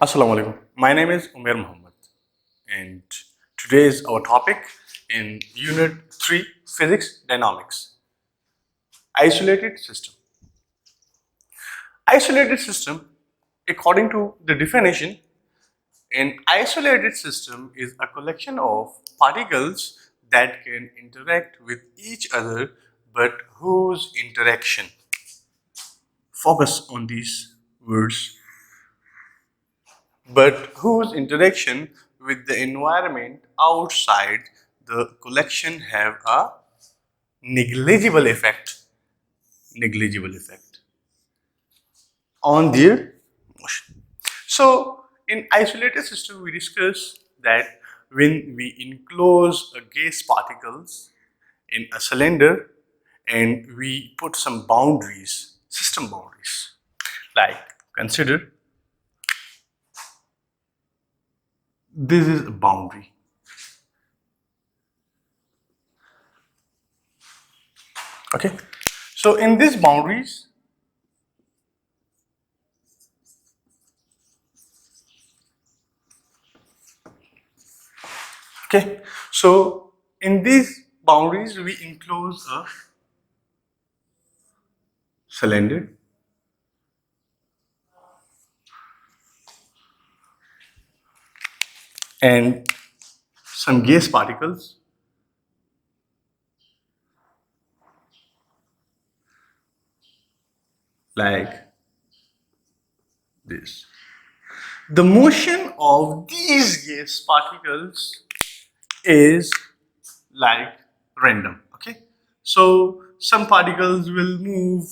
Assalamu alaikum. My name is Umair Muhammad, and today is our topic in Unit 3 Physics Dynamics. Isolated system. Isolated system, according to the definition, an isolated system is a collection of particles that can interact with each other but whose interaction. Focus on these words. But whose interaction with the environment outside the collection have a negligible effect on their motion. So in isolated system we discuss that when we enclose a gas particles in a cylinder and we put some boundaries, system boundaries, like consider this is a boundary. Okay, so in these boundaries, okay, so in these boundaries we enclose a cylinder and some gas particles like this. The motion of these gas particles is like random. Okay, so some particles will move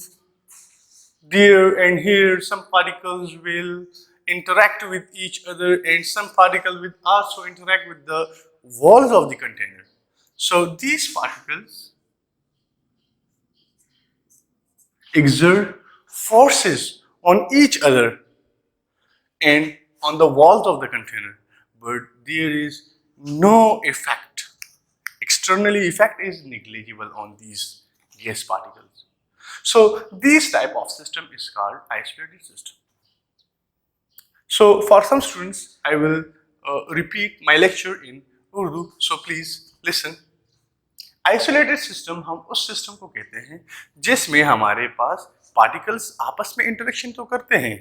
there and here, some particles will interact with each other, and some particles will also interact with the walls of the container. So these particles exert forces on each other and on the walls of the container, but there is no effect. Externally effect is negligible on these gas particles. So this type of system is called isolated system. So for some students, I will repeat my lecture in Urdu. So please listen. Isolated system हम उस system को कहते हैं जिसमें हमारे पास particles आपस में interaction तो करते हैं,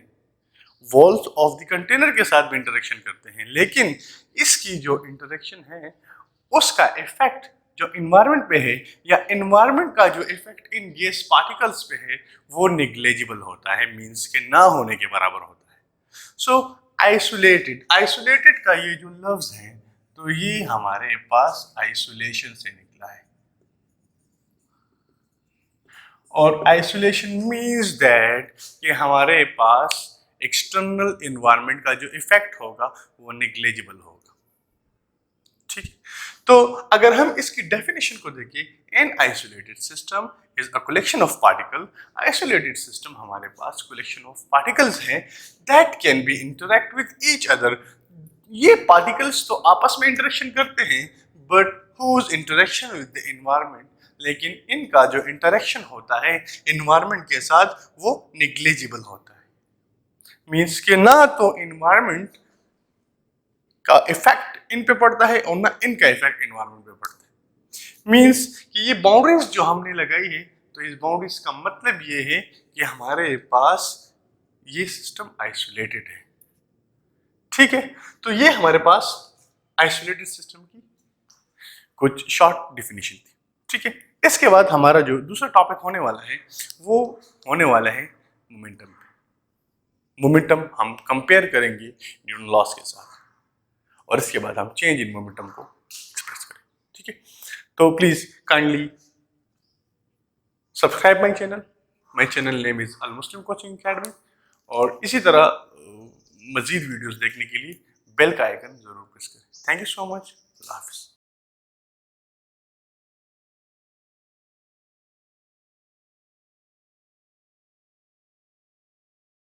वॉल्स ऑफ द कंटेनर के साथ भी इंटरेक्शन करते हैं, लेकिन इसकी जो इंटरेक्शन है उसका इफेक्ट जो इन्वायरमेंट पे है या इन्वायरमेंट का जो इफेक्ट इन गैस पार्टिकल्स पे है वो निग्लेजिबल होता है, मींस के ना होने के बराबर होता है. सो आइसोलेटेड का ये जो लफ्ज है तो ये हमारे पास आइसोलेशन से निकला है, और आइसोलेशन मीन्स दैट कि हमारे पास एक्सटर्नल इन्वायरमेंट का जो इफेक्ट होगा वो निग्लेजिबल होगा. ठीक है, तो अगर हम इसकी डेफिनेशन को देखें, an isolated system is a collection of particle. Isolated system हमारे पास कलेक्शन ऑफ पार्टिकल्स हैं that can be interact with each other. ये पार्टिकल्स तो आपस में इंटरेक्शन करते हैं but whose interaction with the environment, लेकिन इनका जो इंटरेक्शन होता है इन्वायरमेंट के साथ वो निग्लेजिबल होता है. मीन्स कि ना तो इन्वायरमेंट का इफेक्ट इन पे पड़ता है और ना इनका इफेक्ट इन्वायरमेंट पे पड़ता है. मीन्स कि ये बाउंड्रीज जो हमने लगाई है तो इस बाउंड्रीज का मतलब ये है कि हमारे पास ये सिस्टम आइसोलेटेड है. ठीक है, तो ये हमारे पास आइसोलेटेड सिस्टम की कुछ शॉर्ट डेफिनेशन थी. ठीक है, इसके बाद हमारा जो दूसरा टॉपिक होने वाला है वो होने वाला है मोमेंटम पे. मोमेंटम हम कंपेयर करेंगे न्यूटन लॉस के साथ और इसके बाद हम चेंज इन मोमेंटम को एक्सप्रेस करें. ठीक है, तो please kindly subscribe my channel. My channel name is all Muslim coaching academy, और इसी तरह मजीद वीडियोस देखने के लिए बेल का आइकन जरूर प्रेस करें. Thank you so much. Allah हाफिज़.